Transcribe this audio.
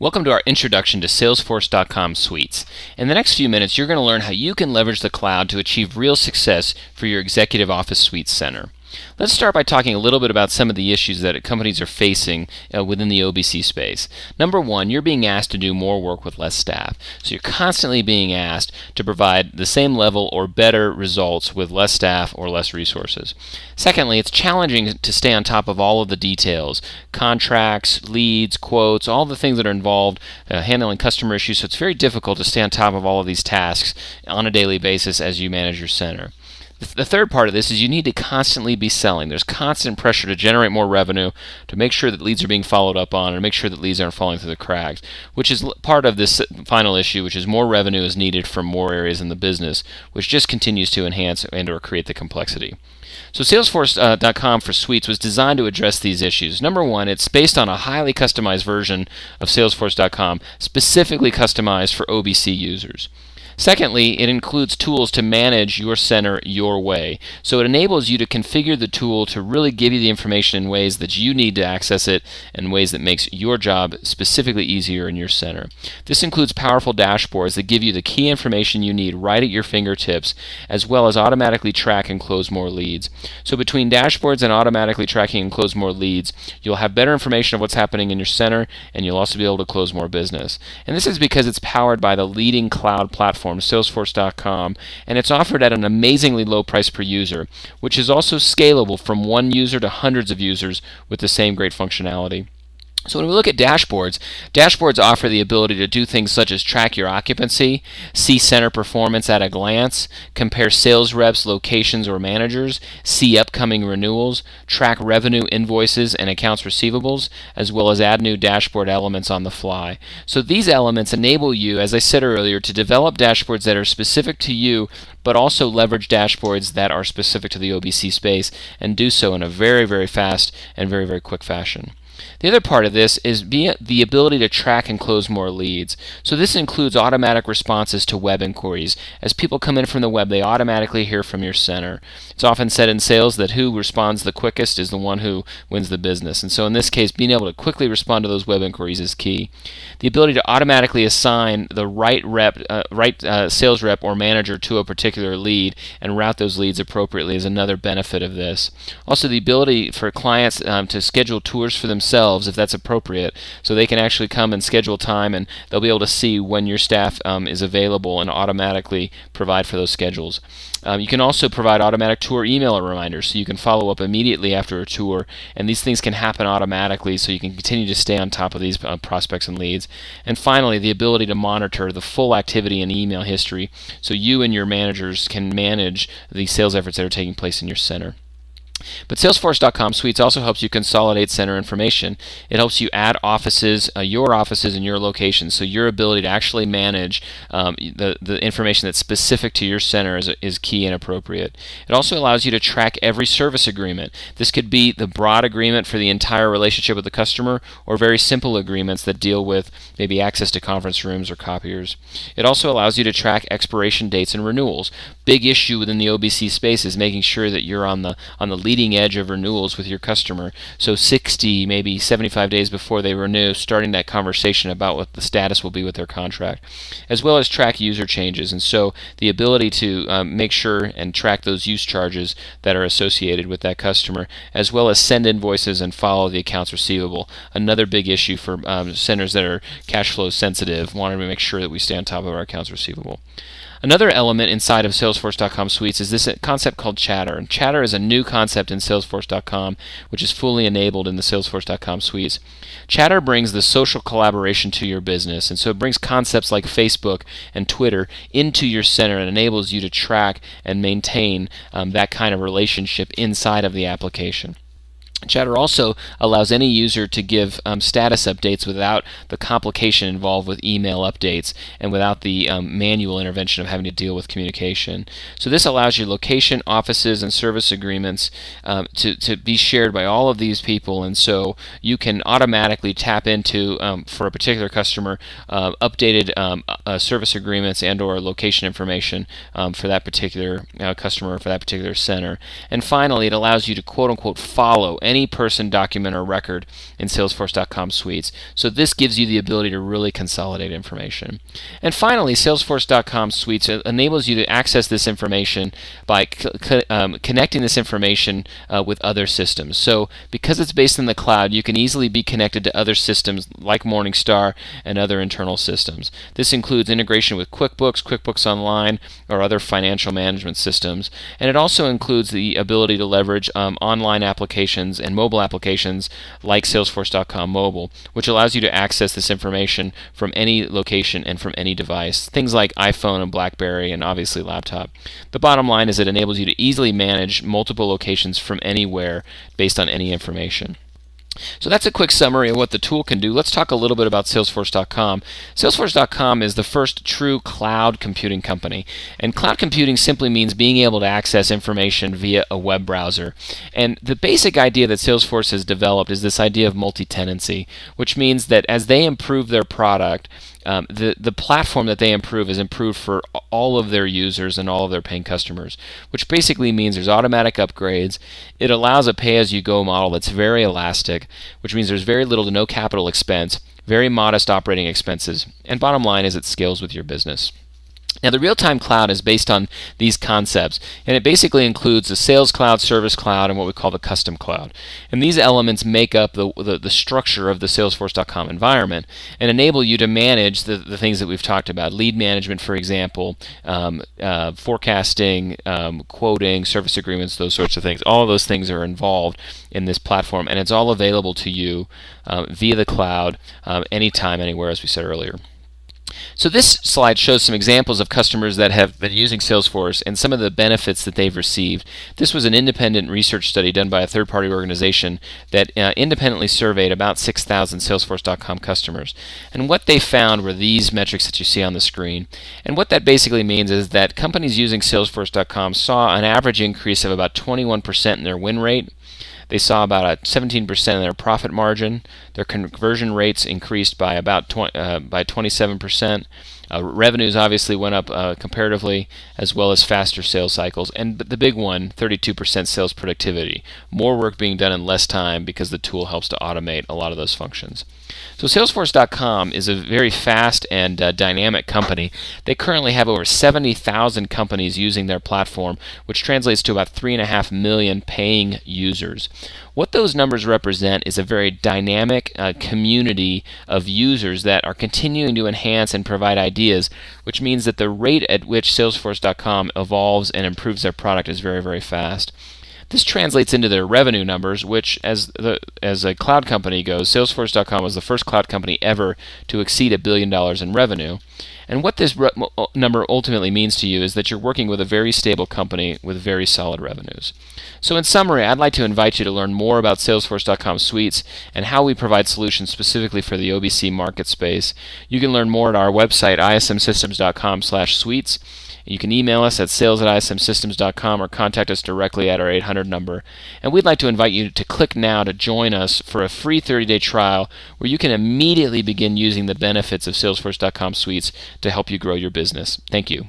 Welcome to our introduction to Salesforce.com Suites. In the next few minutes, you're going to learn how you can leverage the cloud to achieve real success for your Executive Office Suite Center. Let's start by talking a little bit about some of the issues that companies are facing within the OBC space. Number one, you're being asked to do more work with less staff. So you're constantly being asked to provide the same level or better results with less staff or less resources. Secondly, it's challenging to stay on top of all of the details, contracts, leads, quotes, all the things that are involved handling customer issues. So it's very difficult to stay on top of all of these tasks on a daily basis as you manage your center. The third part of this is you need to constantly be selling. There's constant pressure to generate more revenue, to make sure that leads are being followed up on, and make sure that leads aren't falling through the cracks, which is part of this final issue, which is more revenue is needed from more areas in the business, which just continues to enhance and or create the complexity. So Salesforce.com for Suites was designed to address these issues. Number one, it's based on a highly customized version of Salesforce.com, specifically customized for OBC users. Secondly, it includes tools to manage your center your way. So it enables you to configure the tool to really give you the information in ways that you need to access it and ways that makes your job specifically easier in your center. This includes powerful dashboards that give you the key information you need right at your fingertips, as well as automatically track and close more leads. So between dashboards and automatically tracking and close more leads, you'll have better information of what's happening in your center, and you'll also be able to close more business. And this is because it's powered by the leading cloud platform, Salesforce.com, and it's offered at an amazingly low price per user, which is also scalable from one user to hundreds of users with the same great functionality. So when we look at dashboards, dashboards offer the ability to do things such as track your occupancy, see center performance at a glance, compare sales reps, locations, or managers, see upcoming renewals, track revenue, invoices, and accounts receivables, as well as add new dashboard elements on the fly. So these elements enable you, as I said earlier, to develop dashboards that are specific to you, but also leverage dashboards that are specific to the OBC space, and do so in a very, very fast and very, very quick fashion. The other part of this is the ability to track and close more leads. So this includes automatic responses to web inquiries. As people come in from the web, they automatically hear from your center. It's often said in sales that who responds the quickest is the one who wins the business. And so in this case, being able to quickly respond to those web inquiries is key. The ability to automatically assign the right sales rep or manager to a particular lead and route those leads appropriately is another benefit of this. Also, the ability for clients to schedule tours for themselves if that's appropriate, so they can actually come and schedule time, and they'll be able to see when your staff is available and automatically provide for those schedules. You can also provide automatic tour email reminders, so you can follow up immediately after a tour, and these things can happen automatically, so you can continue to stay on top of these prospects and leads. And finally, the ability to monitor the full activity and email history, so you and your managers can manage the sales efforts that are taking place in your center. But Salesforce.com Suites also helps you consolidate center information. It helps you add offices, your offices and your locations, so your ability to actually manage the information that's specific to your center is key and appropriate. It also allows you to track every service agreement. This could be the broad agreement for the entire relationship with the customer, or very simple agreements that deal with maybe access to conference rooms or copiers. It also allows you to track expiration dates and renewals. Big issue within the OBC space is making sure that you're on the leading edge of renewals with your customer. So 60, maybe 75 days before they renew, starting that conversation about what the status will be with their contract, as well as track user changes. And so the ability to make sure and track those use charges that are associated with that customer, as well as send invoices and follow the accounts receivable. Another big issue for centers that are cash flow sensitive, wanting to make sure that we stay on top of our accounts receivable. Another element inside of Salesforce.com Suites is this concept called Chatter. And Chatter is a new concept in Salesforce.com, which is fully enabled in the Salesforce.com Suites. Chatter brings the social collaboration to your business, and so it brings concepts like Facebook and Twitter into your center and enables you to track and maintain that kind of relationship inside of the application. Chatter also allows any user to give status updates without the complication involved with email updates and without the manual intervention of having to deal with communication. So this allows your location, offices, and service agreements to be shared by all of these people, and so you can automatically tap into, for a particular customer, updated service agreements and or location information for that particular customer or for that particular center. And finally, it allows you to quote-unquote follow any person, document, or record in Salesforce.com Suites. So this gives you the ability to really consolidate information. And finally, Salesforce.com Suites enables you to access this information by connecting this information with other systems. So because it's based in the cloud, you can easily be connected to other systems like Morningstar and other internal systems. This includes integration with QuickBooks, QuickBooks Online, or other financial management systems. And it also includes the ability to leverage online applications and mobile applications like Salesforce.com Mobile, which allows you to access this information from any location and from any device, things like iPhone and BlackBerry and obviously laptop. The bottom line is it enables you to easily manage multiple locations from anywhere based on any information. So that's a quick summary of what the tool can do. Let's talk a little bit about Salesforce.com. Salesforce.com is the first true cloud computing company. And cloud computing simply means being able to access information via a web browser. And the basic idea that Salesforce has developed is this idea of multi-tenancy, which means that as they improve their product, the platform that they improve is improved for all of their users and all of their paying customers, which basically means there's automatic upgrades. It allows a pay-as-you-go model that's very elastic, which means there's very little to no capital expense, very modest operating expenses, and bottom line is it scales with your business. Now, the RealTime Cloud is based on these concepts, and it basically includes the Sales Cloud, Service Cloud, and what we call the Custom Cloud. And these elements make up the structure of the Salesforce.com environment and enable you to manage the things that we've talked about. Lead management, for example, forecasting, quoting, service agreements, those sorts of things. All of those things are involved in this platform, and it's all available to you via the cloud anytime, anywhere, as we said earlier. So this slide shows some examples of customers that have been using Salesforce and some of the benefits that they've received. This was an independent research study done by a third-party organization that independently surveyed about 6,000 Salesforce.com customers. And what they found were these metrics that you see on the screen. And what that basically means is that companies using Salesforce.com saw an average increase of about 21% in their win rate. They saw about a 17% in their profit margin. Their conversion rates increased by about 27%. Revenues obviously went up comparatively, as well as faster sales cycles. And the big one, 32% sales productivity. More work being done in less time because the tool helps to automate a lot of those functions. So Salesforce.com is a very fast and dynamic company. They currently have over 70,000 companies using their platform, which translates to about 3.5 million paying users. What those numbers represent is a very dynamic community of users that are continuing to enhance and provide ideas, which means that the rate at which Salesforce.com evolves and improves their product is very, very fast. This translates into their revenue numbers, which, as a cloud company goes, Salesforce.com was the first cloud company ever to exceed $1 billion in revenue. And what this number ultimately means to you is that you're working with a very stable company with very solid revenues. So in summary, I'd like to invite you to learn more about Salesforce.com Suites and how we provide solutions specifically for the OBC market space. You can learn more at our website, ismsystems.com/suites. You can email us at sales@ismsystems.com or contact us directly at our 800 number. And we'd like to invite you to click now to join us for a free 30-day trial where you can immediately begin using the benefits of Salesforce.com Suites to help you grow your business. Thank you.